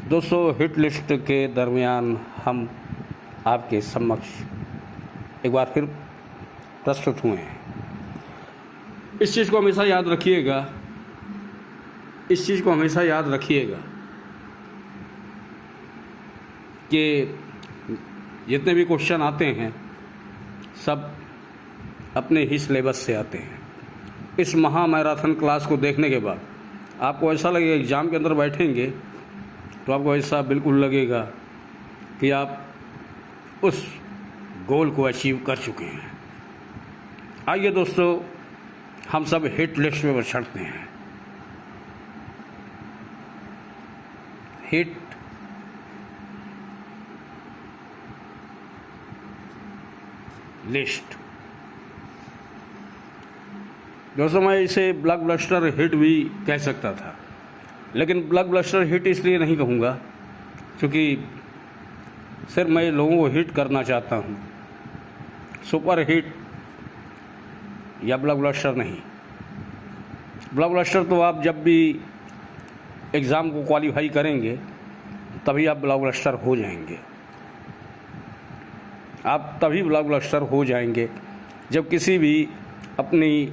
दोस्तों, hit list के दरमियान हम आपके समक्ष एक बार फिर प्रस्तुत हुए हैं। इस चीज़ को हमेशा याद रखिएगा, इस चीज़ को हमेशा याद रखिएगा कि जितने भी क्वेश्चन आते हैं सब अपने ही सिलेबस से आते हैं। इस महा मैराथन क्लास को देखने के बाद आपको ऐसा लगेगा, एग्ज़ाम के अंदर बैठेंगे तो आपको ऐसा बिल्कुल लगेगा कि आप उस गोल को अचीव कर चुके हैं। आइए दोस्तों, हम सब हिट लिस्ट में चढ़ते हैं। हिट लिस्ट दोस्तों, मैं इसे ब्लॉकबस्टर हिट भी कह सकता था, लेकिन ब्लॉकबस्टर हिट इसलिए नहीं कहूँगा क्योंकि सिर्फ मैं लोगों को हिट करना चाहता हूँ, सुपर हिट या ब्लॉकबस्टर नहीं। ब्लॉकबस्टर तो आप जब भी एग्ज़ाम को क्वालिफाई करेंगे तभी आप ब्लॉकबस्टर हो जाएंगे। आप तभी ब्लॉकबस्टर हो जाएंगे जब किसी भी अपनी,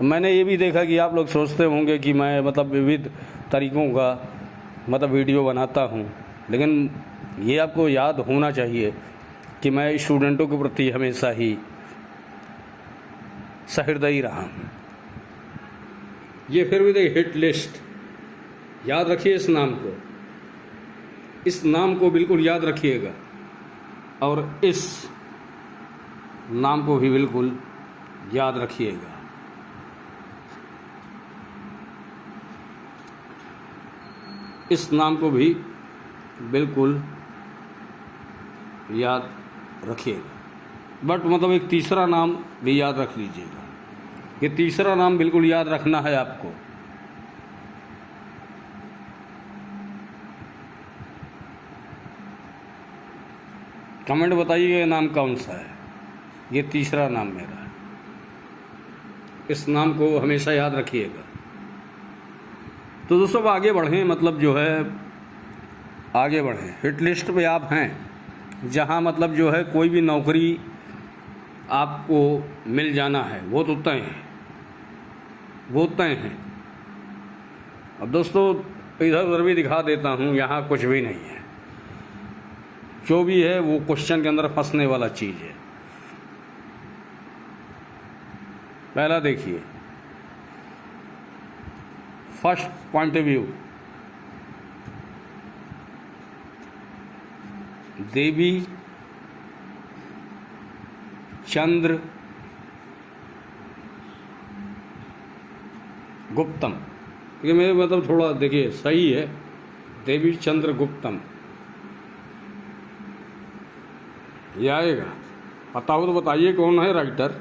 मैंने ये भी देखा कि आप लोग सोचते होंगे कि मैं विविध तरीक़ों का वीडियो बनाता हूँ, लेकिन ये आपको याद होना चाहिए कि मैं स्टूडेंटों के प्रति हमेशा ही सहृदयी रहा हूँ। ये फिर भी देखिए, हिट लिस्ट याद रखिए, इस नाम को, इस नाम को बिल्कुल याद रखिएगा और इस नाम को भी बिल्कुल याद रखिएगा। इस नाम को भी बिल्कुल याद रखिएगा। बट एक तीसरा नाम भी याद रख लीजिएगा। ये तीसरा नाम बिल्कुल याद रखना है आपको। कमेंट बताइएगा ये नाम कौन सा है। ये तीसरा नाम मेरा है। इस नाम को हमेशा याद रखिएगा। तो दोस्तों, अब आगे बढ़ें, आगे बढ़ें। हिट लिस्ट पे आप हैं जहाँ कोई भी नौकरी आपको मिल जाना है, वो तो तय है, वो तय है। अब दोस्तों, इधर उधर भी दिखा देता हूँ, यहाँ कुछ भी नहीं है। जो भी है वो क्वेश्चन के अंदर फंसने वाला चीज़ है। पहला देखिए, फर्स्ट पॉइंट ऑफ व्यू, देवी चंद्र गुप्तम। ये मेरे थोड़ा देखिए सही है, देवी चंद्र गुप्तम ये आएगा। पता हो तो बताइए कौन है राइटर,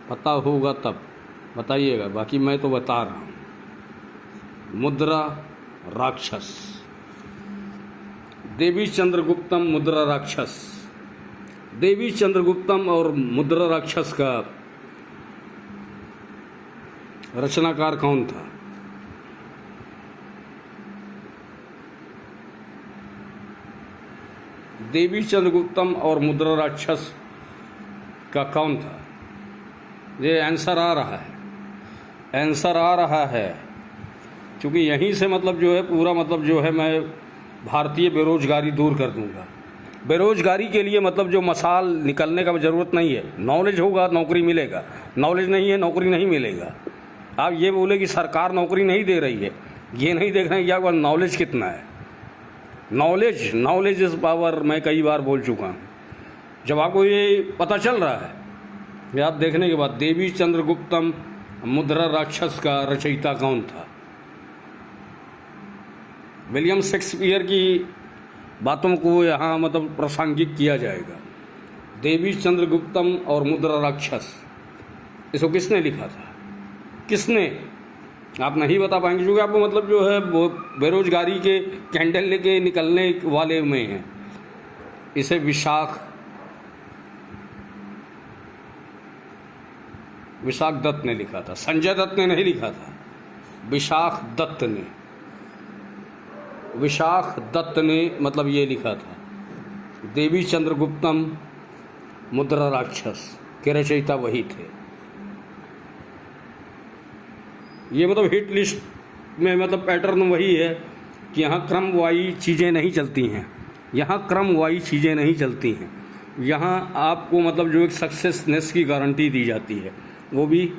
पता होगा तब बताइएगा, बाकी मैं तो बता रहा हूँ। मुद्रा राक्षस, देवी चंद्रगुप्तम मुद्रा राक्षस। देवी चंद्रगुप्तम और मुद्रा राक्षस का रचनाकार कौन था? देवी चंद्रगुप्तम और मुद्रा राक्षस का कौन था? ये आंसर आ रहा है, आंसर आ रहा है, क्योंकि यहीं से पूरा मैं भारतीय बेरोजगारी दूर कर दूंगा। बेरोजगारी के लिए जो मसाल निकलने का ज़रूरत नहीं है। नॉलेज होगा नौकरी मिलेगा, नॉलेज नहीं है नौकरी नहीं मिलेगा। आप ये बोले कि सरकार नौकरी नहीं दे रही है, ये नहीं देख रहे हैं कि आपका नॉलेज कितना है। नॉलेज इज़ पावर, मैं कई बार बोल चुका हूँ। जब आपको ये पता चल रहा है कि आप देखने के बाद देवी चंद्रगुप्तम मुद्रा राक्षस का रचयिता कौन था? विलियम शेक्सपियर की बातों को यहाँ प्रासंगिक किया जाएगा। देवी चंद्रगुप्तम और मुद्रा राक्षस, इसको किसने लिखा था? किसने? आप नहीं बता पाएंगे क्योंकि आपको वो बेरोजगारी के कैंडल लेके निकलने वाले में हैं। इसे विशाख दत्त ने लिखा था, संजय दत्त ने नहीं लिखा था, विशाख दत्त ने। विशाख दत्त ने मतलब ये लिखा था, देवी चंद्रगुप्तम मुद्रा राक्षस के रचयिता वही थे। ये मतलब हिट लिस्ट में मतलब पैटर्न वही है कि यहाँ क्रमवाई चीज़ें नहीं चलती हैं, यहाँ क्रमवाई चीज़ें नहीं चलती हैं। यहाँ आपको मतलब जो एक सक्सेसनेस की गारंटी दी जाती है वो भी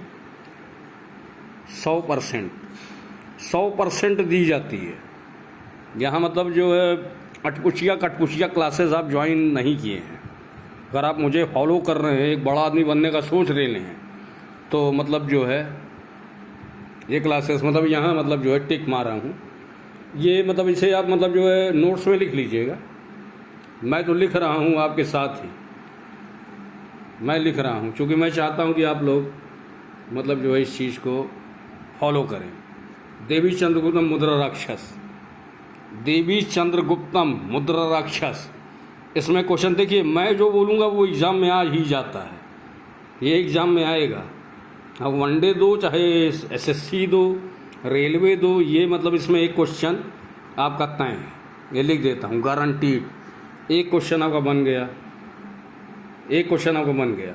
100% दी जाती है। यहाँ मतलब जो है कटपुचिया क्लासेस आप ज्वाइन नहीं किए हैं। अगर आप मुझे फॉलो कर रहे हैं, एक बड़ा आदमी बनने का सोच रहे हैं, तो मतलब जो है ये क्लासेस मतलब यहाँ मतलब जो है टिक मारा हूँ। ये मतलब इसे आप मतलब जो है नोट्स में लिख लीजिएगा। मैं तो लिख रहा हूँ आपके साथ ही, मैं लिख रहा हूँ क्योंकि मैं चाहता हूँ कि आप लोग मतलब जो है इस चीज़ को फॉलो करें। देवी चंद्रगुप्तम मुद्रा राक्षस, देवी चंद्रगुप्तम मुद्रा राक्षस। इसमें क्वेश्चन देखिए, मैं जो बोलूँगा वो एग्ज़ाम में आ ही जाता है, ये एग्ज़ाम में आएगा। अब वनडे दो चाहे एसएससी दो, रेलवे दो, ये मतलब इसमें एक क्वेश्चन आपका तय है। ये लिख देता हूँ, गारंटीड एक क्वेश्चन आपका बन गया, एक क्वेश्चन आपका बन गया।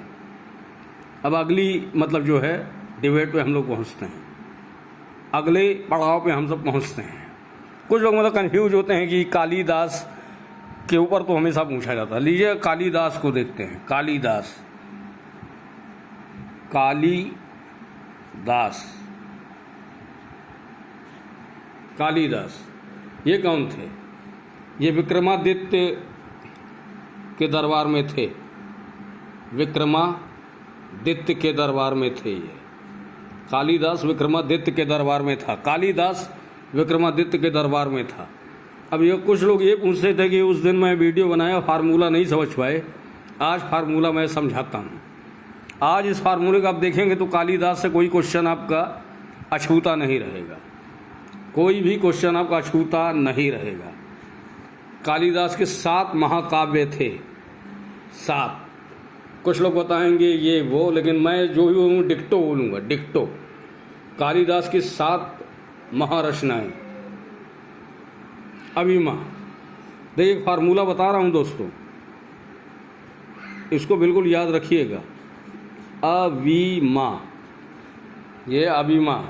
अब अगली मतलब जो है डिबेट पे हम लोग पहुँचते हैं, अगले पड़ाव पे हम सब पहुँचते हैं। कुछ लोग मतलब कंफ्यूज होते हैं कि कालिदास के ऊपर तो हमेशा पूछा जाता है। लीजिए कालिदास को देखते हैं। कालिदास ये कौन थे? ये विक्रमादित्य के दरबार में थे, विक्रमादित्य के दरबार में थे। ये कालिदास विक्रमादित्य के दरबार में था, कालिदास विक्रमादित्य के दरबार में था। अब ये कुछ लोग ये पूछते थे कि उस दिन मैं वीडियो बनाया, फार्मूला नहीं समझ पाए। आज फार्मूला मैं समझाता हूँ। आज इस फार्मूले का आप देखेंगे तो कालिदास से कोई क्वेश्चन आपका अछूता नहीं रहेगा, कोई भी क्वेश्चन आपका अछूता नहीं रहेगा। कालिदास के 7 महाकाव्य थे, 7। कुछ लोग बताएंगे ये वो, लेकिन मैं जो भी बोलूँ डिक्टो बोलूँगा, डिक्टो। कालिदास की 7 महारचनाएं। अभिमा, देखिए फार्मूला बता रहा हूँ दोस्तों, इसको बिल्कुल याद रखिएगा। अभिमा, ये अभिमा,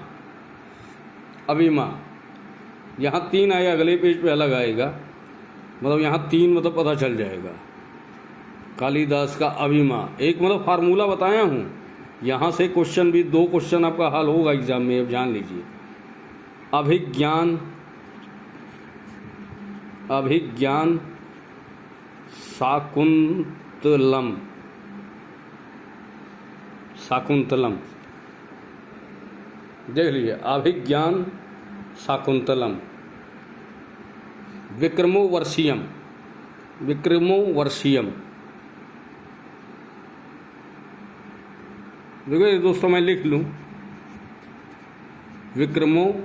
यहाँ 3 आएगा, अगले पेज पे अलग आएगा, मतलब यहाँ 3 मतलब पता चल जाएगा। कालिदास का अभिमा, एक मतलब फार्मूला बताया हूँ। यहाँ से क्वेश्चन भी 2 क्वेश्चन आपका हल होगा एग्जाम में, अब जान लीजिए। अभिज्ञान शाकुंतलम, देख लीजिए। अभिज्ञान शाकुंतलम, विक्रमोर्वशीयम, देखिए दोस्तों मैं लिख लूँ, विक्रमोर्वशीयम।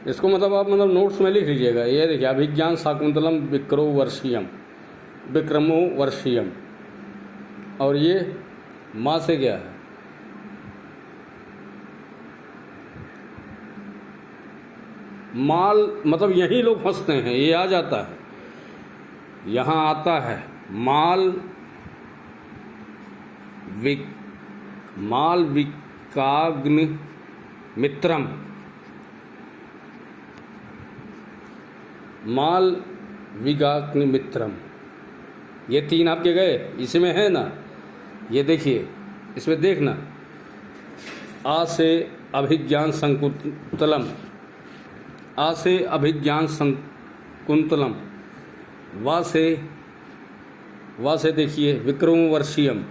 इसको मतलब आप मतलब नोट्स में लिख लीजिएगा। ये देखिए, अभिज्ञान शाकुंतलम विक्रमोर्वशीयम। और ये माँ से क्या है? माल, मतलब यही लोग फंसते हैं। ये आ जाता है, यहाँ आता है माल विकाग्नि मित्रम, माल विकाग्नि मित्रम। ये 3 आपके गए, इसमें है ना, ये देखिए इसमें देखना। आ से अभिज्ञान शकुंतलम, आ से अभिज्ञान शकुंतलम, वा से देखिए विक्रमोर्वशीयम,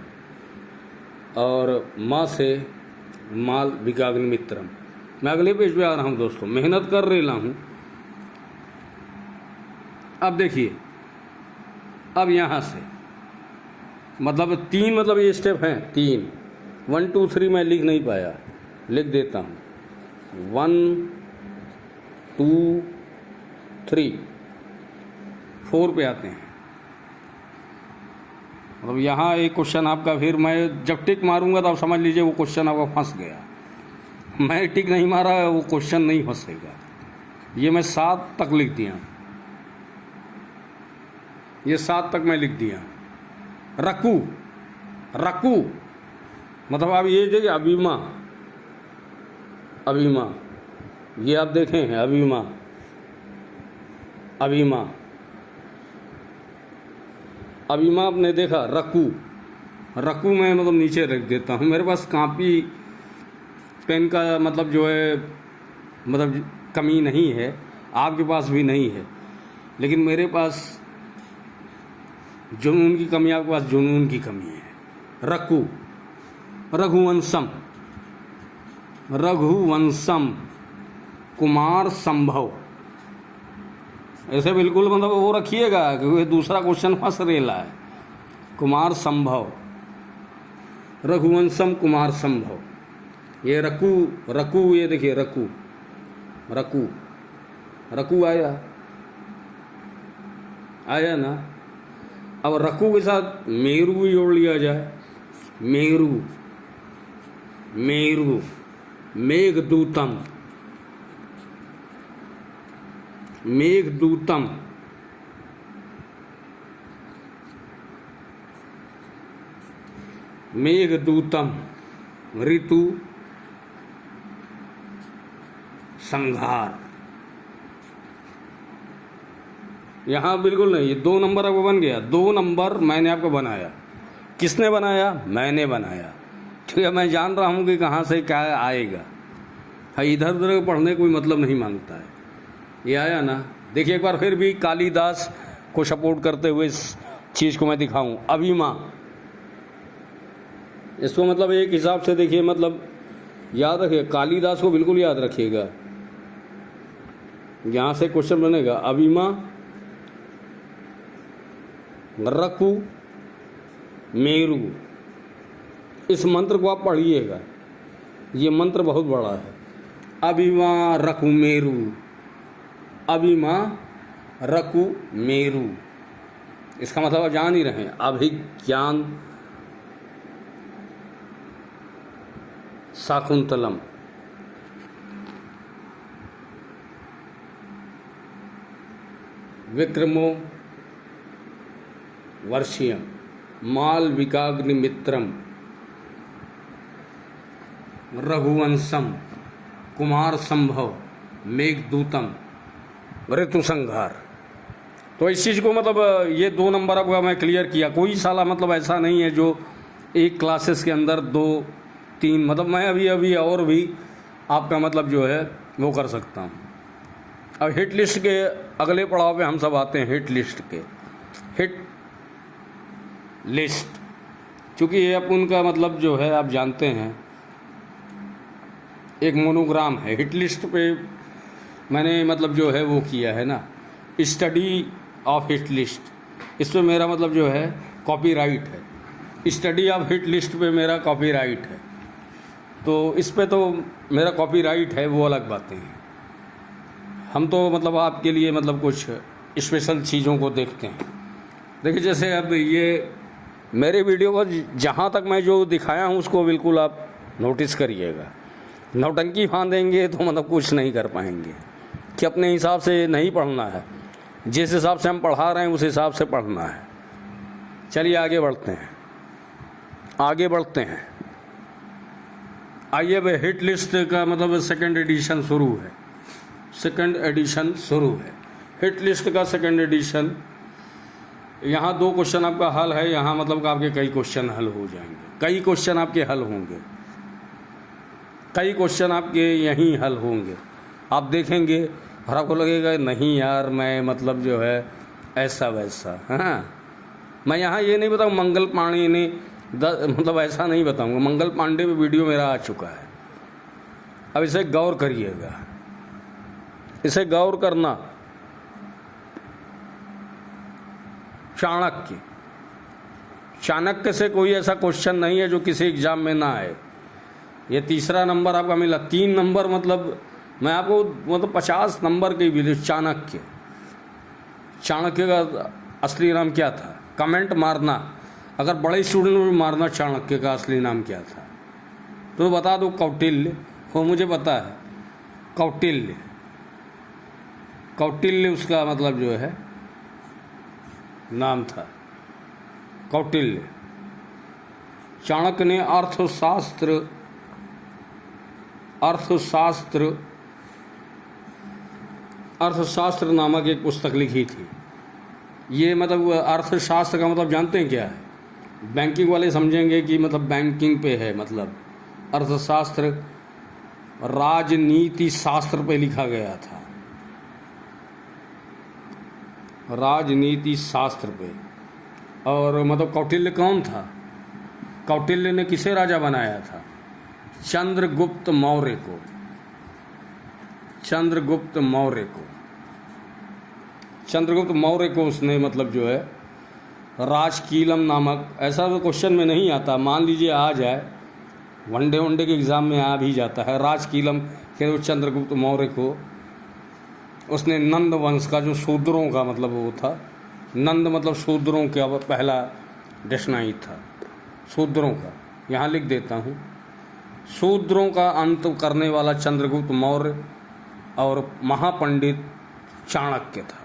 और माँ से माल विकाग्नि मित्रम। मैं अगले पेज पे आ रहा हूँ दोस्तों, मेहनत कर रहा हूँ। अब देखिए, अब यहाँ से मतलब 3 मतलब ये स्टेप हैं, 3 1 2 3 मैं लिख नहीं पाया, लिख देता हूँ। 1 2 3 4 पे आते हैं। मतलब यहाँ एक क्वेश्चन आपका, फिर मैं जब टिक मारूंगा तो आप समझ लीजिए वो क्वेश्चन आपका फंस गया। मैं टिक नहीं मारा, वो क्वेश्चन नहीं फंसेगा। ये मैं 7 तक लिख दिया, ये 7 तक मैं लिख दिया। रकू, रकू मतलब आप ये देखिए अभिमा, अभिमा, ये आप देखें हैं अभिमा, अभिमा, अभिमा आपने देखा। रकू, रकू मैं मतलब नीचे रख देता हूँ। मेरे पास कॉपी पेन का मतलब जो है मतलब कमी नहीं है, आपके पास भी नहीं है, लेकिन मेरे पास जुनून की कमी, आपके पास जुनून की कमी है। रकू, रघुवंशम, रघुवंशम, कुमार संभव, ऐसे बिल्कुल मतलब वो रखिएगा क्योंकि दूसरा क्वेश्चन फंस रेला है। कुमार संभव, रघुवंशम, कुमार संभव, ये रकू, रकू, ये देखिए रकू, रकू, रकू आया, आया ना। अब रकू के साथ मेरू भी जोड़ लिया जाए। मेरू, मेरू, मेघदूतम, मेघदूतम, मेघदूतम, ऋतु संहार। यहाँ बिल्कुल नहीं, ये 2 नंबर आपको बन गया। 2 नंबर मैंने आपको बनाया। किसने बनाया? मैंने बनाया। ठीक है, मैं जान रहा हूँ कि कहाँ से क्या आएगा। हाँ, इधर उधर पढ़ने कोई मतलब नहीं मांगता है। ये आया ना। देखिए एक बार फिर भी कालिदास को सपोर्ट करते हुए इस चीज़ को मैं दिखाऊं। अभिमा, इसको मतलब एक हिसाब से देखिए, मतलब याद रखिए, कालिदास को बिल्कुल याद रखिएगा। यहाँ से क्वेश्चन बनेगा अभिमा, रकू, मेरू। इस मंत्र को आप पढ़िएगा, ये मंत्र बहुत बड़ा है। अभिमा रकू मेरू, अभिमा रकू मेरू, इसका मतलब आप जान ही रहे हैं। अभिज्ञान शाकुंतलम, विक्रमो वर्षीयम, मालविकाग्निमित्रम, रघुवंशम, कुमार संभव, मेघदूतम, ऋतु संहार। तो इस चीज़ को मतलब ये 2 नंबर आपका मैं क्लियर किया। कोई साला मतलब ऐसा नहीं है जो एक क्लासेस के अंदर 2-3 मतलब मैं अभी और भी आपका मतलब जो है वो कर सकता हूँ। अब हिट लिस्ट के अगले पड़ाव पे हम सब आते हैं। हिट लिस्ट के, हिट लिस्ट, चूँकि ये अपन का मतलब जो है आप जानते हैं एक मोनोग्राम है। हिट लिस्ट पे मैंने मतलब जो है वो किया है ना, स्टडी ऑफ हिट लिस्ट। इस पर मेरा मतलब जो है कॉपीराइट है। स्टडी ऑफ हिट लिस्ट पे मेरा कॉपीराइट है, तो इस पे तो मेरा कॉपीराइट है, वो अलग बातें हैं। हम तो मतलब आपके लिए मतलब कुछ स्पेशल चीज़ों को देखते हैं। देखिए जैसे अब ये मेरे वीडियो को जहाँ तक मैं जो दिखाया हूँ उसको बिल्कुल आप नोटिस करिएगा। नौटंकी फांदेंगे तो मतलब कुछ नहीं कर पाएंगे, कि अपने हिसाब से नहीं पढ़ना है, जिस हिसाब से हम पढ़ा रहे हैं उस हिसाब से पढ़ना है। चलिए आगे बढ़ते हैं, आगे बढ़ते हैं। आइए अब हिट लिस्ट का मतलब सेकंड एडिशन शुरू है। सेकंड एडिशन शुरू है हिट लिस्ट का, सेकंड एडिशन। यहाँ 2 क्वेश्चन आपका हल है, यहाँ मतलब आपके कई क्वेश्चन हल हो जाएंगे, कई क्वेश्चन आपके हल होंगे, कई क्वेश्चन आपके यहीं हल होंगे। आप देखेंगे और आपको लगेगा नहीं यार मैं मतलब जो है ऐसा वैसा। हाँ, मैं यहाँ ये नहीं बताऊँ मंगल पांडे ने मतलब ऐसा नहीं बताऊँगा। मंगल पांडे पे वीडियो मेरा आ चुका है। अब इसे गौर करिएगा, इसे गौर करना। चाणक्य, चाणक्य से कोई ऐसा क्वेश्चन नहीं है जो किसी एग्जाम में ना आए। ये 3रा नंबर आपका मिला। 3 नंबर मतलब मैं आपको मतलब 50 नंबर की वीडियो। चाणक्य, चाणक्य का असली नाम क्या था? कमेंट मारना, अगर बड़े स्टूडेंट में मारना चाणक्य का असली नाम क्या था तो बता दो। कौटिल्य वो मुझे पता है। कौटिल्य, कौटिल्य उसका मतलब जो है नाम था, कौटिल्य। चाणक्य ने अर्थशास्त्र नामक एक पुस्तक लिखी थी। ये मतलब अर्थशास्त्र का मतलब जानते हैं क्या है? बैंकिंग वाले समझेंगे कि मतलब बैंकिंग पे है, मतलब अर्थशास्त्र राजनीति शास्त्र पे लिखा गया था, राजनीति शास्त्र पे। और मतलब कौटिल्य कौन था? कौटिल्य ने किसे राजा बनाया था? चंद्रगुप्त मौर्य को, चंद्रगुप्त मौर्य को, चंद्रगुप्त मौर्य को उसने मतलब जो है राजकीलम नामक, ऐसा तो क्वेश्चन में नहीं आता, मान लीजिए आ जाए, वनडे के एग्ज़ाम में आ भी जाता है, राजकीलम के चंद्रगुप्त मौर्य को उसने नंद वंश का, जो शूद्रों का मतलब वो था, नंद मतलब शूद्रों का पहला डिक्शनरी था, शूद्रों का, यहाँ लिख देता हूँ, शूद्रों का अंत करने वाला चंद्रगुप्त मौर्य और महापंडित चाणक्य था।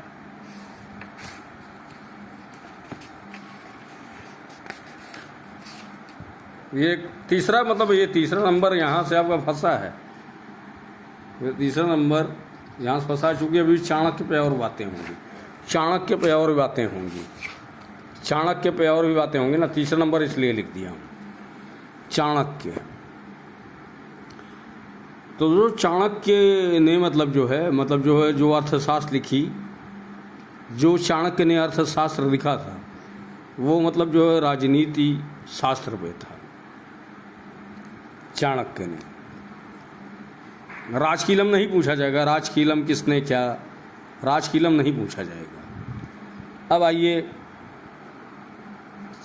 ये तीसरा मतलब ये तीसरा नंबर यहाँ से आपका फंसा है, ये तीसरा नंबर यहाँ से फंसा, चूँकि अभी चाणक्य पे और बातें होंगी, चाणक्य पे और बातें होंगी, चाणक्य पे और भी बातें होंगी ना, तीसरा नंबर इसलिए लिख दिया हूँ चाणक्य। तो जो चाणक्य ने मतलब जो है जो अर्थशास्त्र लिखी, जो चाणक्य ने अर्थशास्त्र लिखा था वो मतलब जो है राजनीति शास्त्र पे था। चाणक्य ने, राजकीलम नहीं पूछा जाएगा, राजकीलम किसने क्या, राजकीलम नहीं पूछा जाएगा। अब आइए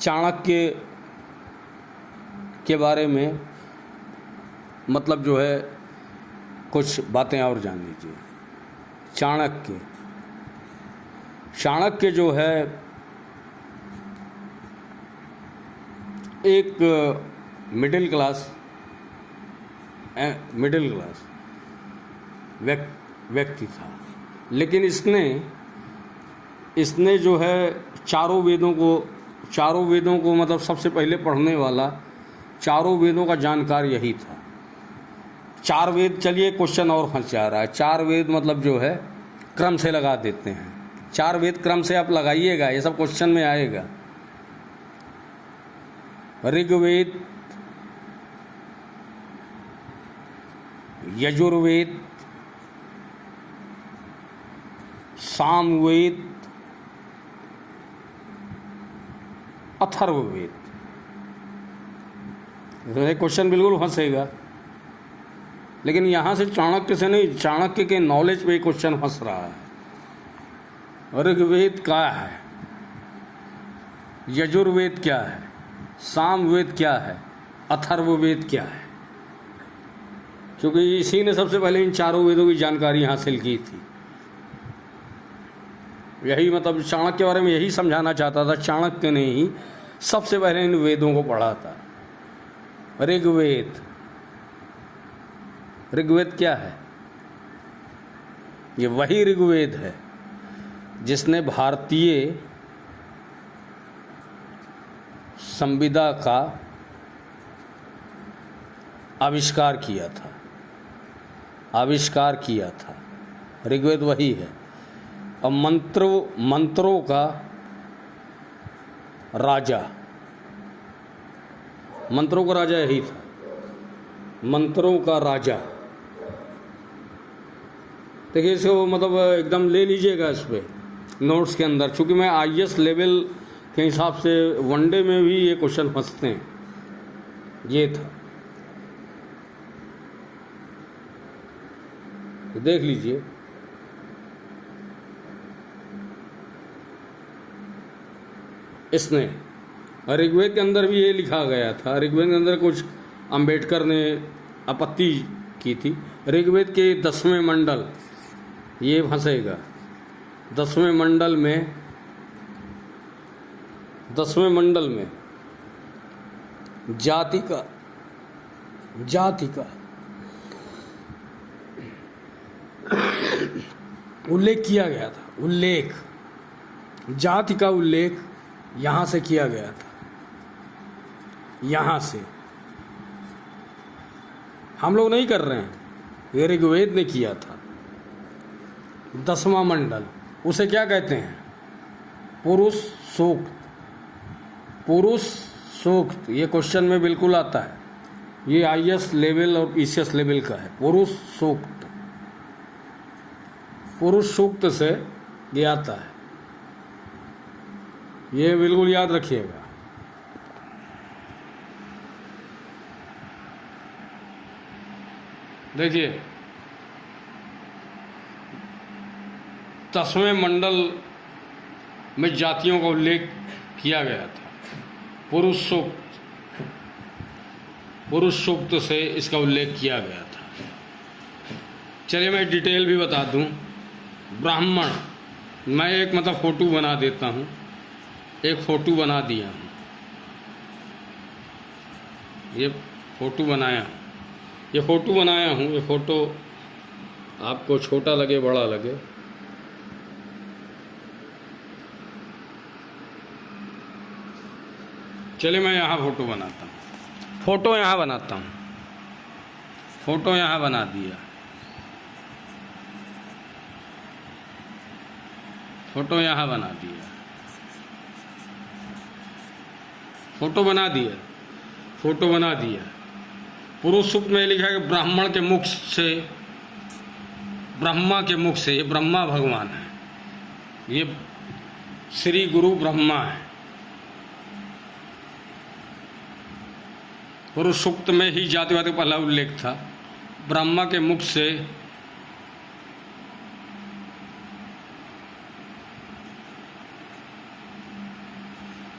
चाणक्य के बारे में मतलब जो है कुछ बातें और जान लीजिए। चाणक्य जो है एक मिडिल क्लास व्यक्ति था, लेकिन इसने जो है चारों वेदों को मतलब सबसे पहले पढ़ने वाला, चारों वेदों का जानकार यही था। चार वेद, चलिए क्वेश्चन और फंस जा रहा है, चार वेद मतलब जो है क्रम से लगा देते हैं, चार वेद क्रम से आप लगाइएगा, ये सब क्वेश्चन में आएगा। ऋग्वेद, यजुर्वेद, सामवेद, अथर्ववेद। क्वेश्चन बिल्कुल फंसेगा, लेकिन यहाँ से चाणक्य से नहीं, चाणक्य के नॉलेज पे क्वेश्चन फंस रहा है। ऋग्वेद क्या है, यजुर्वेद क्या है, सामवेद क्या है, अथर्ववेद क्या है, क्योंकि इसी ने सबसे पहले इन चारों वेदों की जानकारी हासिल की थी। यही मतलब चाणक्य के बारे में यही समझाना चाहता था, चाणक्य ने ही सबसे पहले इन वेदों को पढ़ा था। ऋग्वेद क्या है? ये वही ऋग्वेद है जिसने भारतीय संविदा का आविष्कार किया था, ऋग्वेद वही है। और मंत्रों का राजा यही था, मंत्रों का राजा। देखिए इसको मतलब एकदम ले लीजिएगा इस पे नोट्स के अंदर, चूँकि मैं आईएएस लेवल के हिसाब से वनडे में भी ये क्वेश्चन फंसते हैं। ये था, तो देख लीजिए। इसने ऋग्वेद के अंदर भी ये लिखा गया था, ऋग्वेद के अंदर कुछ अंबेडकर ने आपत्ति की थी। ऋग्वेद के 10वें मंडल, ये फंसेगा, 10वें मंडल में जाति का उल्लेख किया गया था, उल्लेख, जाति का उल्लेख यहाँ से किया गया था, यहाँ से। हम लोग नहीं कर रहे हैं, ये ऋग्वेद ने किया था। 10वां मंडल, उसे क्या कहते हैं? पुरुष सूक्त। पुरुष सूक्त, ये क्वेश्चन में बिल्कुल आता है, ये आईएएस लेवल और पीसीएस लेवल का है। पुरुष सूक्त, पुरुष सूक्त से ये आता है, ये बिल्कुल याद रखिएगा। देखिए 10वें मंडल में जातियों का उल्लेख किया गया था। पुरुष सूक्त, पुरुष सूक्त से इसका उल्लेख किया गया था। चलिए मैं डिटेल भी बता दूं। ब्राह्मण, मैं एक मतलब फोटो बना देता हूं, एक फोटो बना दिया हूं, ये फोटो बनाया हूं, ये फोटो बनाया हूं, ये फोटो आपको छोटा लगे बड़ा लगे, चलिए मैं यहाँ फ़ोटो बनाता हूँ, फ़ोटो यहाँ बनाता हूँ, फ़ोटो यहाँ बना दिया, फ़ोटो यहाँ बना दिया, फ़ोटो बना दिया, फ़ोटो बना दिया। पुरुष सूक्त में लिखा है कि ब्राह्मण के मुख से, ब्रह्मा के मुख से, ये ब्रह्मा भगवान है, ये श्री गुरु ब्रह्मा है। पुरुष सूक्त में ही जातिवाद का पहला उल्लेख था। ब्रह्मा के मुख से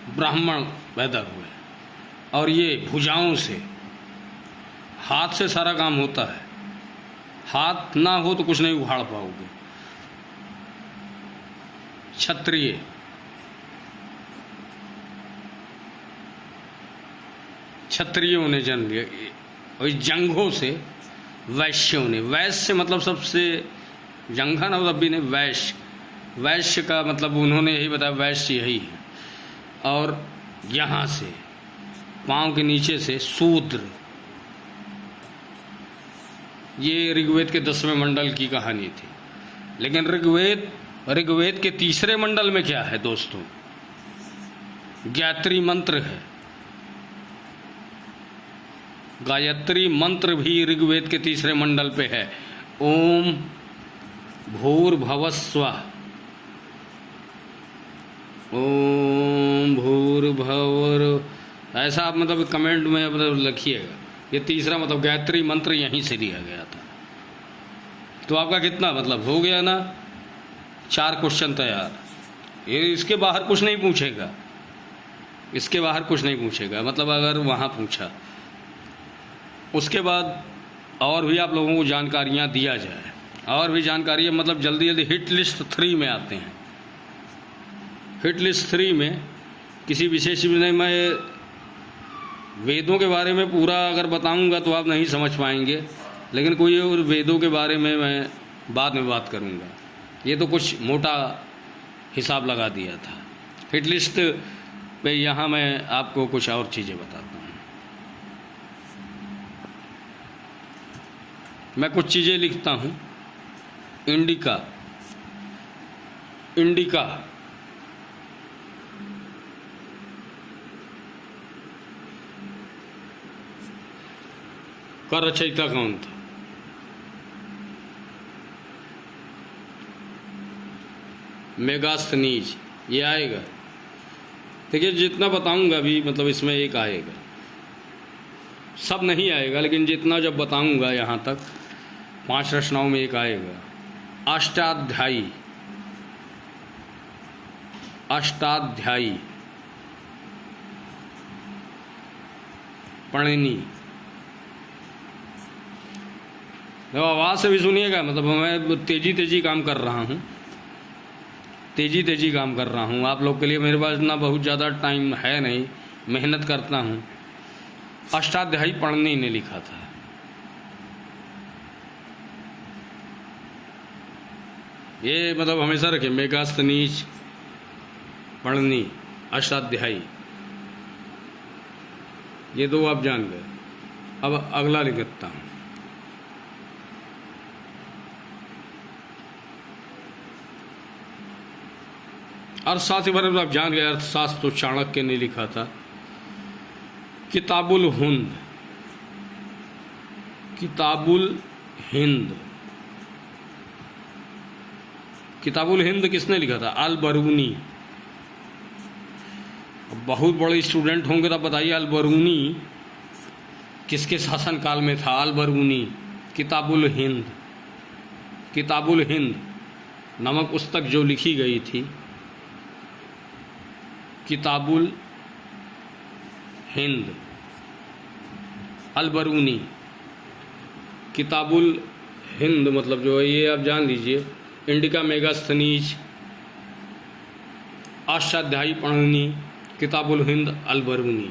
ब्राह्मण पैदा हुए, और ये भुजाओं से, हाथ से सारा काम होता है, हाथ ना हो तो कुछ नहीं उखाड़ पाओगे। क्षत्रिय, क्षत्रियों ने जन्म लिया, और जंघों से वैश्यों ने, वैश्य मतलब सबसे, जंघा ना तब भी नहीं, वैश्य, वैश्य का मतलब उन्होंने यही बताया, वैश्य यही है। और यहाँ से पाँव के नीचे से शूद्र, ये ऋग्वेद के 10वें मंडल की कहानी थी। लेकिन ऋग्वेद के तीसरे मंडल में क्या है दोस्तों? गायत्री मंत्र है। गायत्री मंत्र भी ऋग्वेद के तीसरे मंडल पे है। ओम भूर्भुवस्सुवः, ओम भूर्भुवः, ऐसा आप मतलब कमेंट में मतलब लिखिएगा। ये तीसरा मतलब गायत्री मंत्र यहीं से लिया गया था। तो आपका कितना मतलब हो गया ना, 4 क्वेश्चन तैयार। ये इसके बाहर कुछ नहीं पूछेगा, इसके बाहर कुछ नहीं पूछेगा, मतलब अगर वहाँ पूछा। उसके बाद और भी आप लोगों को जानकारियाँ दिया जाए, और भी जानकारी, मतलब जल्दी जल्दी हिट लिस्ट 3 में आते हैं। हिट लिस्ट 3 में किसी विशेष नहीं, मैं वेदों के बारे में पूरा अगर बताऊंगा तो आप नहीं समझ पाएंगे, लेकिन कोई और वेदों के बारे में मैं बाद में बात करूंगा। ये तो कुछ मोटा हिसाब लगा दिया था। हिट लिस्ट पे यहाँ मैं आपको कुछ और चीज़ें बताता हूँ। मैं कुछ चीज़ें लिखता हूँ। इंडिका, इंडिका का रचयिता कौन था? मेगास्थनीज, ये आएगा। देखिए जितना बताऊंगा भी, मतलब इसमें एक आएगा, सब नहीं आएगा, लेकिन जितना जब बताऊंगा यहाँ तक 5 रचनाओं में एक आएगा। अष्टाध्यायी, अष्टाध्यायी पणिनि। तो आवाज़ से भी सुनिएगा, मतलब मैं तेजी काम कर रहा हूँ, तेजी काम कर रहा हूँ आप लोग के लिए। मेरे पास इतना बहुत ज़्यादा टाइम है नहीं, मेहनत करता हूँ। अष्टाध्यायी पणिनि ने लिखा था। ये मतलब हमेशा रखें, मेगास्थनीज पढ़नी अष्टाध्यायी, ये दो आप जान गए। अब अगला लिखता हूँ। अर्थशास्त्र के बारे में आप जान गए। अर्थशास्त्र तो चाणक्य ने लिखा था। किताबुल हिंद, किताबुल हिंद, किताबुल हिंद किसने लिखा था? अल बरूनी। बहुत बड़े स्टूडेंट होंगे तो बताइए अल बरूनी किसके शासन काल में था? अल बरूनी। किताबुल हिंद, किताबुल हिंद नामक पुस्तक जो लिखी गई थी, किताबुल हिंद, अल बरूनी। किताबुल हिंद मतलब जो है ये आप जान लीजिए, इंडिका मेगास्थनीज अष्टाध्यायी पढ़नी, किताबुल हिंद, अल बरूनी।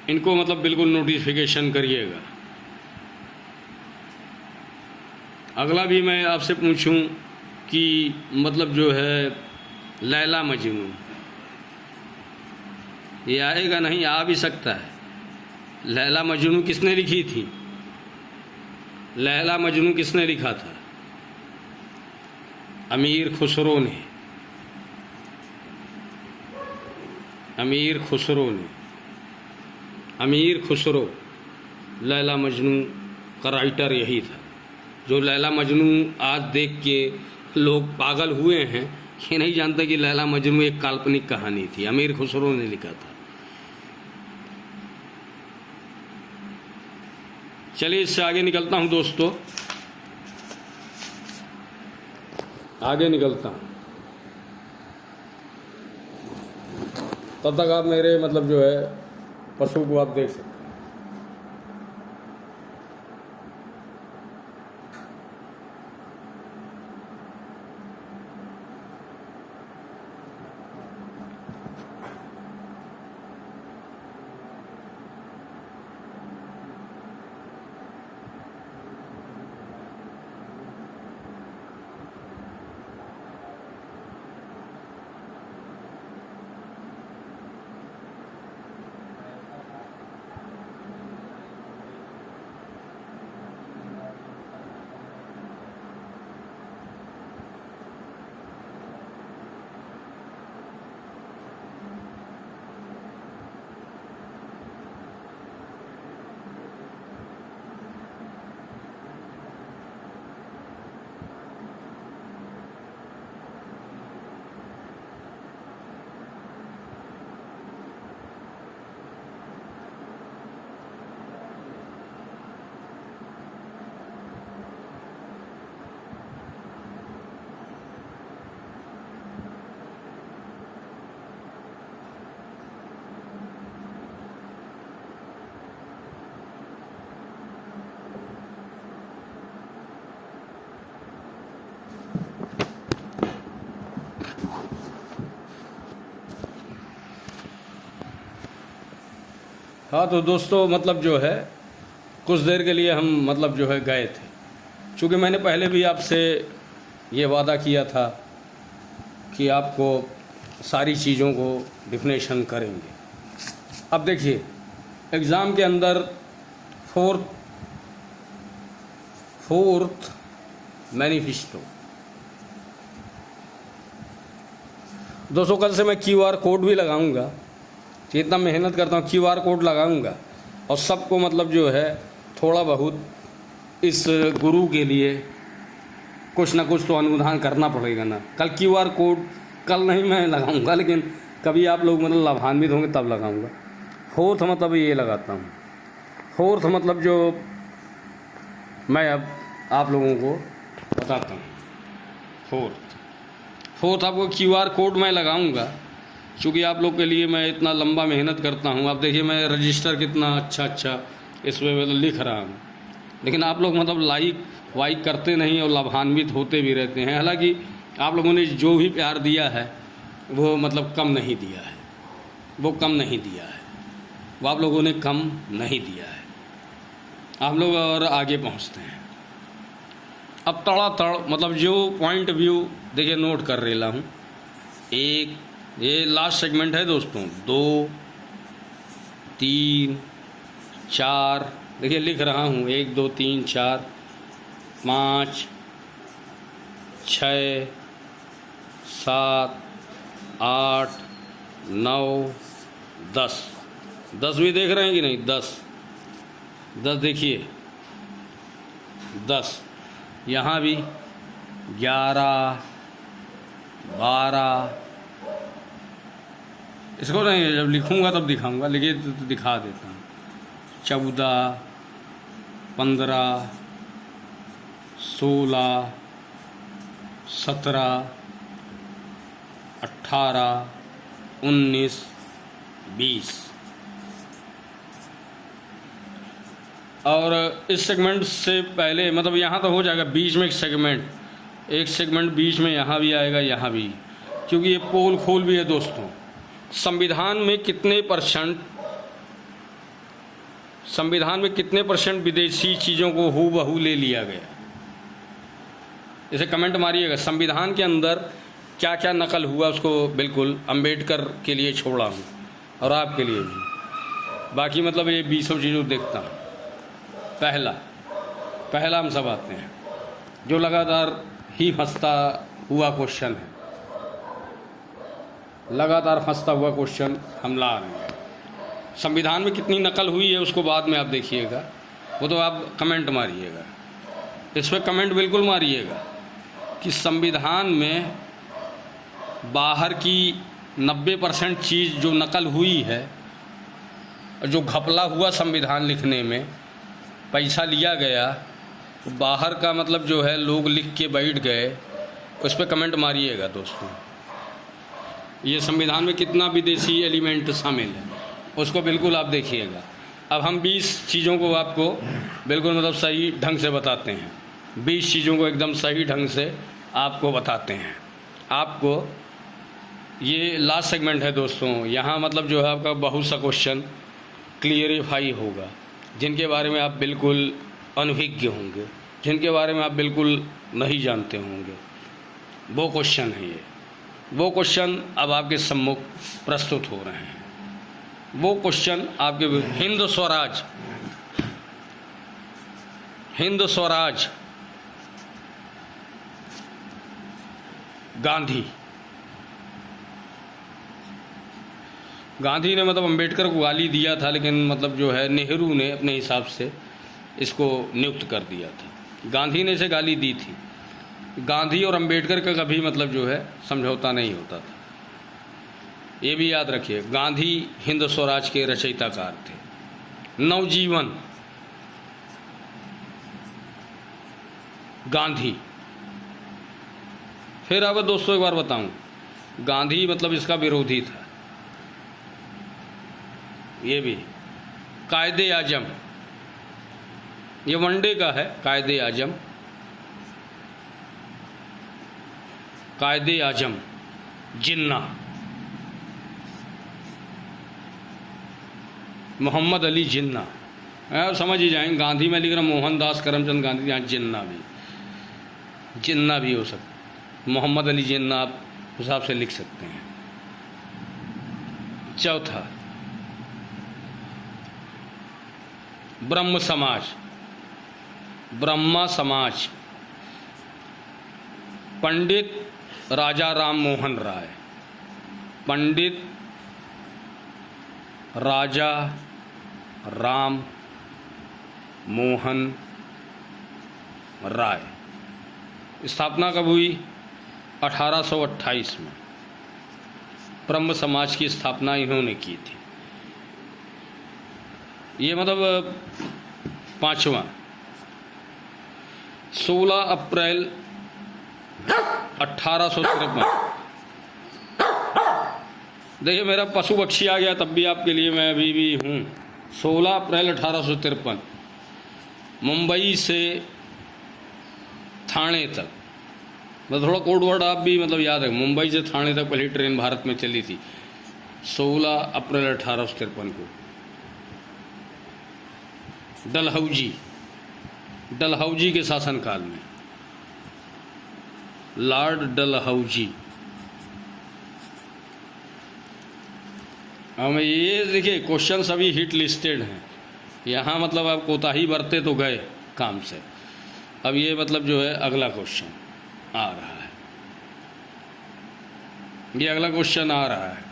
इनको मतलब बिल्कुल नोटिफिकेशन करिएगा। अगला भी मैं आपसे पूछूं कि मतलब जो है लैला मजनू, ये आएगा नहीं? आ भी सकता है। लैला मजनू किसने लिखी थी? लैला मजनू किसने लिखा था? अमीर खुसरो ने, अमीर खुसरो ने, अमीर खुसरो लैला मजनू का राइटर यही था। जो लैला मजनू आज देख के लोग पागल हुए हैं, ये नहीं जानते कि लैला मजनू एक काल्पनिक कहानी थी, अमीर खुसरो ने लिखा था। चलिए इससे आगे निकलता हूँ दोस्तों, आगे निकलता हूँ। तब तक आप मेरे मतलब जो है पशु को आप देख सकते हैं। हाँ तो दोस्तों मतलब जो है कुछ देर के लिए हम मतलब जो है गए थे, चूँकि मैंने पहले भी आपसे ये वादा किया था कि आपको सारी चीज़ों को डिफिनेशन करेंगे। अब देखिए एग्ज़ाम के अंदर फोर्थ मैनिफेस्टो, दोस्तों कल से मैं QR कोड भी लगाऊंगा, इतना मेहनत करता हूँ QR कोड लगाऊंगा और सबको मतलब जो है थोड़ा बहुत इस गुरु के लिए कुछ ना कुछ तो अनुदान करना पड़ेगा ना। कल QR कोड कल नहीं मैं लगाऊंगा, लेकिन कभी आप लोग मतलब लाभान्वित होंगे तब लगाऊंगा। फोर्थ मतलब ये लगाता हूँ। फोर्थ मतलब जो मैं अब आप लोगों को बताता हूँ। फोर्थ आपको QR कोड मैं लगाऊंगा, चूँकि आप लोग के लिए मैं इतना लंबा मेहनत करता हूँ। आप देखिए मैं रजिस्टर कितना अच्छा इसमें मतलब लिख रहा हूँ, लेकिन आप लोग मतलब लाइक वाइक करते नहीं और लाभान्वित होते भी रहते हैं। हालांकि आप लोगों ने जो भी प्यार दिया है वो मतलब कम नहीं दिया है, वो कम नहीं दिया है। वो आप लोगों ने कम नहीं दिया है। आप लोग और आगे पहुंचते हैं। अब तड़ातड़ मतलब जो पॉइंट व्यू देखिए नोट कर रहा हूँ। एक ये लास्ट सेगमेंट है दोस्तों, 2 3 4 देखिए लिख रहा हूँ, 1 2 3 4 5 6 7 8 9 10 10 भी देख रहे हैं कि नहीं? 10 देखिए 10, यहाँ भी 11 12, इसको नहीं जब लिखूंगा तब दिखाऊंगा, लिखिए तो दिखा देता हूँ। 14 15 16 17 18 19 20। और इस सेगमेंट से पहले मतलब यहाँ तो हो जाएगा, बीच में एक सेगमेंट बीच में यहाँ भी आएगा, यहाँ भी, क्योंकि ये पोल खोल भी है दोस्तों। संविधान में कितने परसेंट विदेशी चीज़ों को हूबहू ले लिया गया? इसे कमेंट मारिएगा। संविधान के अंदर क्या क्या नकल हुआ उसको बिल्कुल अम्बेडकर के लिए छोड़ा हूँ और आपके लिए भी। बाकी मतलब ये 20 चीज़ों देखता हूँ। पहला हम सब आते हैं, जो लगातार ही फंसता हुआ क्वेश्चन है, लगातार फंसता हुआ क्वेश्चन हम ला रहे हैं। संविधान में कितनी नकल हुई है उसको बाद में आप देखिएगा, वो तो आप कमेंट मारिएगा, इस पर कमेंट बिल्कुल मारिएगा कि संविधान में बाहर की 90% चीज़ जो नकल हुई है, जो घपला हुआ संविधान लिखने में, पैसा लिया गया, बाहर का मतलब जो है लोग लिख के बैठ गए, उस पर कमेंट मारिएगा दोस्तों। ये संविधान में कितना विदेशी एलिमेंट शामिल है उसको बिल्कुल आप देखिएगा। अब हम 20 चीज़ों को आपको बिल्कुल मतलब सही ढंग से बताते हैं, 20 चीज़ों को एकदम सही ढंग से आपको बताते हैं। आपको ये लास्ट सेगमेंट है दोस्तों, यहाँ मतलब जो है आपका बहुत सा क्वेश्चन क्लियरिफाई होगा, जिनके बारे में आप बिल्कुल अनभिज्ञ होंगे, जिनके बारे में आप बिल्कुल नहीं जानते होंगे, वो क्वेश्चन है ये। वो क्वेश्चन अब आपके सम्मुख प्रस्तुत हो रहे हैं। वो क्वेश्चन आपके हिंद स्वराज गांधी ने मतलब अंबेडकर को गाली दिया था, लेकिन मतलब जो है नेहरू ने अपने हिसाब से इसको नियुक्त कर दिया था। गांधी ने इसे गाली दी थी। गांधी और अंबेडकर का कभी मतलब जो है समझौता नहीं होता था, ये भी याद रखिए। गांधी हिंद स्वराज के रचयिताकार थे। नवजीवन गांधी। फिर अब दोस्तों एक बार बताऊं, गांधी मतलब इसका विरोधी था। ये भी कायदे आजम, ये वनडे का है। कायदे आजम जिन्ना, मोहम्मद अली जिन्ना। आप समझ ही जाएंगे, गांधी में लिख रहा मोहनदास करमचंद गांधी, यहाँ जिन्ना भी हो सकता, मोहम्मद अली जिन्ना आप हिसाब से लिख सकते हैं। चौथा ब्रह्मा समाज, पंडित राजा राम मोहन राय। पंडित राजा राम मोहन राय। स्थापना कब हुई? 1828 में। ब्रह्म समाज की स्थापना इन्होंने की थी। ये मतलब पांचवा 16 अप्रैल 1853। देखिए मेरा पशु पक्षी आ गया, तब भी आपके लिए मैं अभी भी हूँ। 16 अप्रैल 1853 मुंबई से थाने तक, मैं थोड़ा कोड वर्ड आप भी मतलब याद है। मुंबई से थाने तक पहली ट्रेन भारत में चली थी 16 अप्रैल 1853 को। डलहौजी, डलहौजी के शासनकाल में, लॉर्ड डलहौजी। हमें ये देखिए क्वेश्चन सभी हिट लिस्टेड हैं, यहाँ मतलब आप कोताही बरते तो गए काम से। अब ये मतलब जो है अगला क्वेश्चन आ रहा है, ये अगला क्वेश्चन आ रहा है।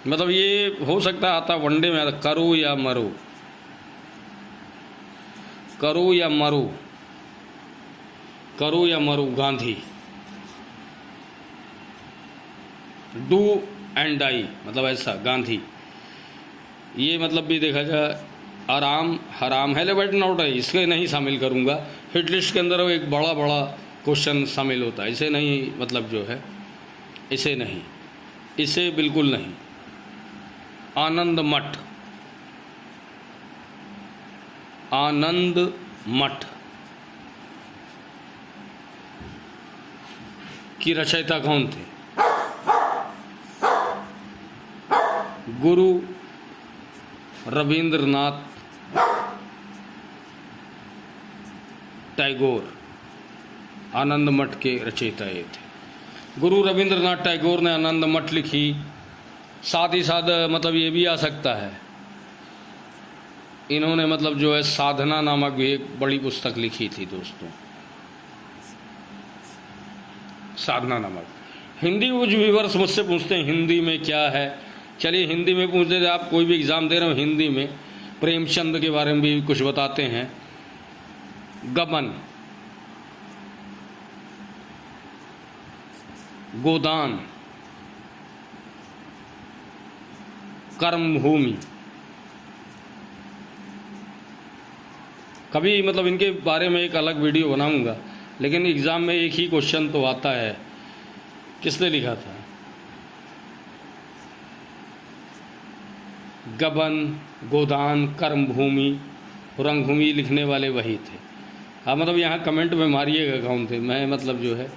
मतलब ये हो सकता है आता वनडे में, आता करो या मरो, करो या मरो, करो या मरो गांधी, डू एंड डाई, मतलब ऐसा गांधी। ये मतलब भी देखा जाए आराम हराम है, बट नॉट है, इसके नहीं शामिल करूँगा। हिट लिस्ट के अंदर एक बड़ा बड़ा क्वेश्चन शामिल होता है, इसे नहीं, मतलब जो है इसे नहीं, इसे बिल्कुल नहीं। आनंद मठ, आनंद मठ की रचयिता कौन थे? गुरु रविंद्रनाथ टैगोर आनंद मठ के रचयिता ये थे। गुरु रविंद्रनाथ टैगोर ने आनंद मठ लिखी। साथ ही साथ मतलब ये भी आ सकता है, इन्होंने मतलब जो है साधना नामक भी एक बड़ी पुस्तक लिखी थी दोस्तों, साधना नामक। हिंदी कुछ व्यूअर्स मुझसे पूछते हैं हिंदी में क्या है, चलिए हिंदी में पूछते थे, आप कोई भी एग्ज़ाम दे रहे हो हिंदी में प्रेमचंद के बारे में भी कुछ बताते हैं। गबन, गोदान, कर्मभूमि। कभी मतलब इनके बारे में एक अलग वीडियो बनाऊंगा, लेकिन एग्ज़ाम में एक ही क्वेश्चन तो आता है, किसने लिखा था? गबन, गोदान, कर्मभूमि, रंगभूमि लिखने वाले वही थे। आप मतलब यहाँ कमेंट में मारिएगा कौन थे, मैं मतलब जो है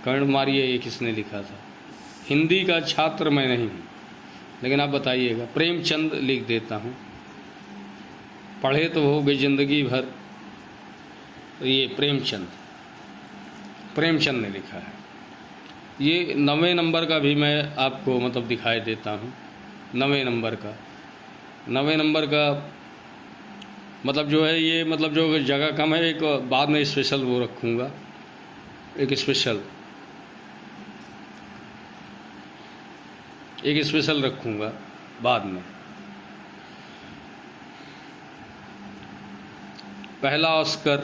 कमेंट मारिए ये किसने लिखा था। हिंदी का छात्र मैं नहीं हूँ, लेकिन आप बताइएगा। प्रेमचंद लिख देता हूँ, पढ़े तो हो गई ज़िंदगी भर। ये प्रेमचंद, प्रेमचंद ने लिखा है। ये 9वें नंबर का भी मैं आपको मतलब दिखाई देता हूँ। 9वें नंबर का, 9वें नंबर का मतलब जो है ये मतलब जो जगह कम है, एक बाद में स्पेशल वो रखूँगा, एक स्पेशल रखूँगा बाद में। पहला ऑस्कर,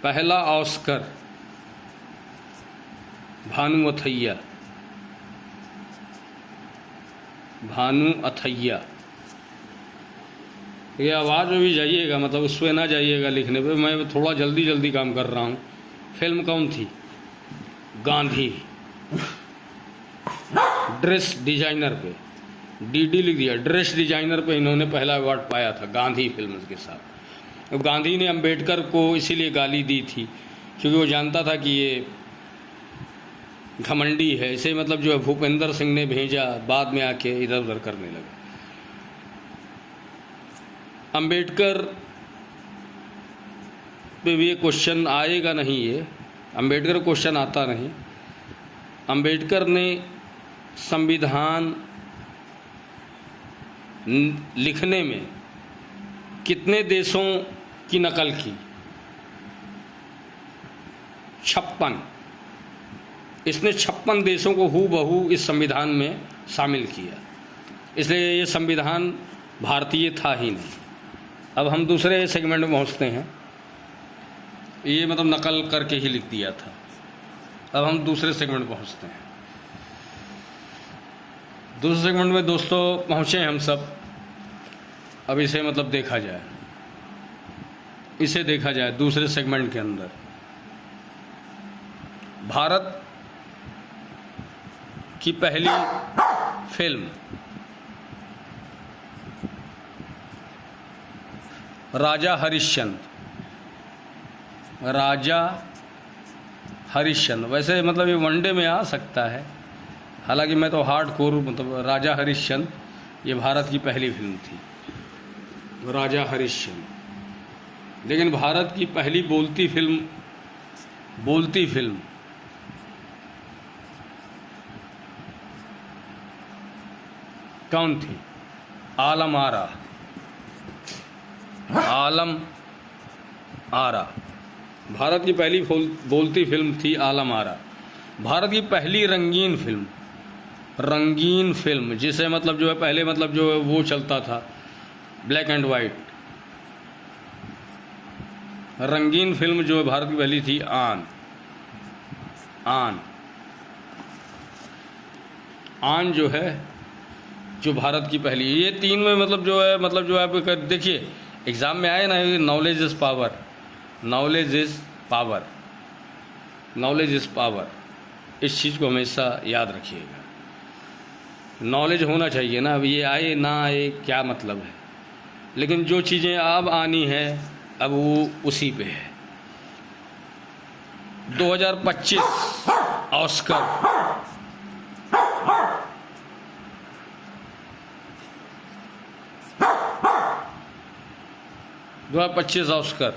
पहला ऑस्कर भानु अथैया, भानु अथैया। ये आवाज़ में भी जाइएगा, मतलब उस पर ना जाइएगा लिखने पे, मैं थोड़ा जल्दी जल्दी काम कर रहा हूँ। फिल्म कौन थी? गांधी। ड्रेस डिजाइनर पे डीडी लिख दिया, ड्रेस डिजाइनर पे इन्होंने पहला अवार्ड पाया था गांधी फिल्म के साथ। अब गांधी ने अंबेडकर को इसीलिए गाली दी थी क्योंकि वो जानता था कि ये घमंडी है, इसे मतलब जो है भूपेंद्र सिंह ने भेजा, बाद में आके इधर उधर करने लगा। अंबेडकर पे भी ये क्वेश्चन आएगा नहीं, ये अंबेडकर क्वेश्चन आता नहीं। अंबेडकर ने संविधान लिखने में कितने देशों की नकल की? 56। इसने 56 देशों को हूबहू इस संविधान में शामिल किया, इसलिए ये संविधान भारतीय था ही नहीं। अब हम दूसरे सेगमेंट में पहुंचते हैं। ये मतलब नकल करके ही लिख दिया था। अब हम दूसरे सेगमेंट में पहुंचते हैं। दूसरे सेगमेंट में दोस्तों पहुंचे हम सब। अब इसे मतलब देखा जाए, इसे देखा जाए दूसरे सेगमेंट के अंदर। भारत की पहली फिल्म राजा हरिश्चंद्र, राजा हरिश्चंद्र। वैसे मतलब ये वनडे में आ सकता है, हालांकि मैं तो हार्डकोर मतलब राजा हरिश्चंद्र, ये भारत की पहली फिल्म थी, राजा हरिश्चंद्र। लेकिन भारत की पहली बोलती फिल्म कौन थी? आलम आरा। आलम आरा भारत की पहली बोलती फिल्म थी, आलम आरा। भारत की पहली रंगीन फिल्म जिसे मतलब जो है पहले मतलब जो है वो चलता था ब्लैक एंड वाइट। रंगीन फिल्म जो है भारत की पहली थी आन जो है जो भारत की पहली। ये तीन में मतलब जो है आप देखिए एग्जाम में आए ना, नॉलेज इज पावर, इस चीज़ को हमेशा याद रखिएगा। नॉलेज होना चाहिए ना, अब ये आए ना आए क्या मतलब है, लेकिन जो चीज़ें अब आनी है अब वो उसी पे है। 2025 Oscar 2025 Oscar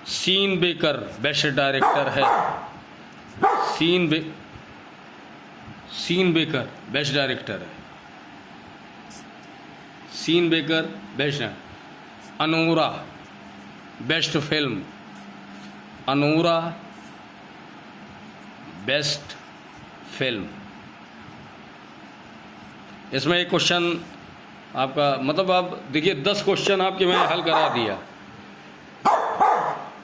Sean Baker best director है। सीन बेकर बेस्ट डायरेक्टर है। Sean Baker best. Anora best film. Anora best film. इसमें एक क्वेश्चन आपका मतलब आप देखिए 10 क्वेश्चन आपके मैं हल करा दिया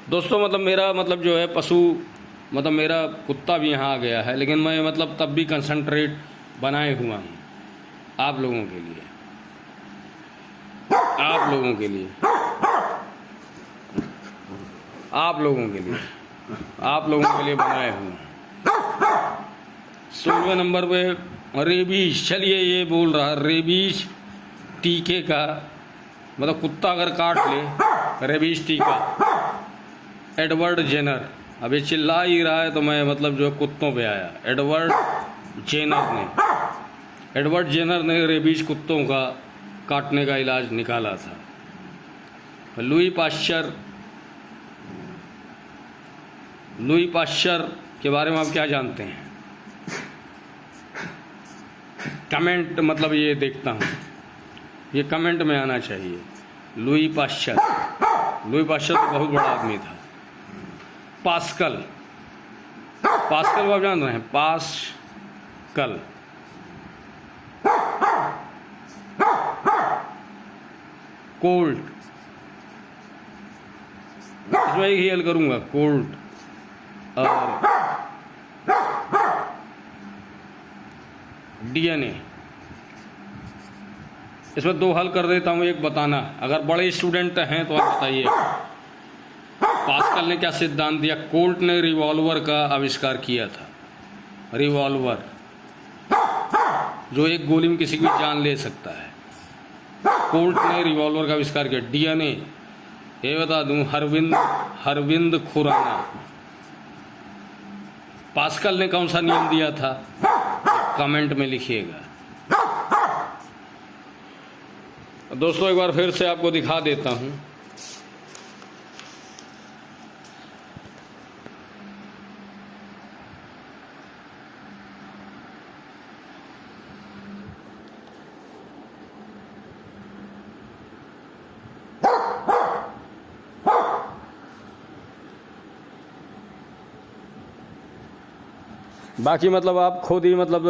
दोस्तों। मतलब मेरा मतलब जो है पशु मतलब मेरा कुत्ता भी यहाँ आ गया है, लेकिन मैं मतलब तब भी कंसंट्रेट बनाए हुआ हूँ आप लोगों के लिए बनाए हुए हैं। 16वें नंबर पे रेबीज। चलिए ये बोल रहा रेबीज टीके का मतलब कुत्ता अगर काट ले रेबीज टीका। Edward Jenner. अब ये चिल्ला ही रहा है तो मैं मतलब जो कुत्तों पे आया। एडवर्ड जेनर ने रेबीज कुत्तों का काटने का इलाज निकाला था। लुई पाश्चर के बारे में आप क्या जानते हैं? कमेंट मतलब ये देखता हूँ, ये कमेंट में आना चाहिए। लुई पाश्चर तो बहुत बड़ा आदमी था। पास्कल को आप जान रहे हैं? पास्कल कोल्ट, इसमें एक ही हल करूंगा, कोल्ट और डीएनए। इसमें 2 हल कर देता हूं, एक बताना। अगर बड़े स्टूडेंट हैं तो आप बताइए पास्कल ने क्या सिद्धांत दिया। कोल्ट ने रिवॉल्वर का आविष्कार किया था। रिवॉल्वर जो एक गोली में किसी की जान ले सकता है। कोल्ट ने रिवॉल्वर का आविष्कार किया। डीएनए ये बता दूं हरविंद खुराना। पास्कल ने कौन सा नियम दिया था? कमेंट में लिखिएगा। दोस्तों एक बार फिर से आपको दिखा देता हूं। बाकी मतलब आप खुद ही मतलब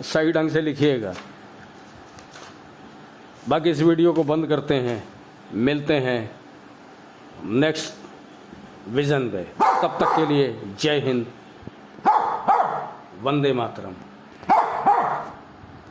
सही ढंग से लिखिएगा। बाकी इस वीडियो को बंद करते हैं, मिलते हैं नेक्स्ट विजन पे। तब तक के लिए जय हिंद, वंदे मातरम।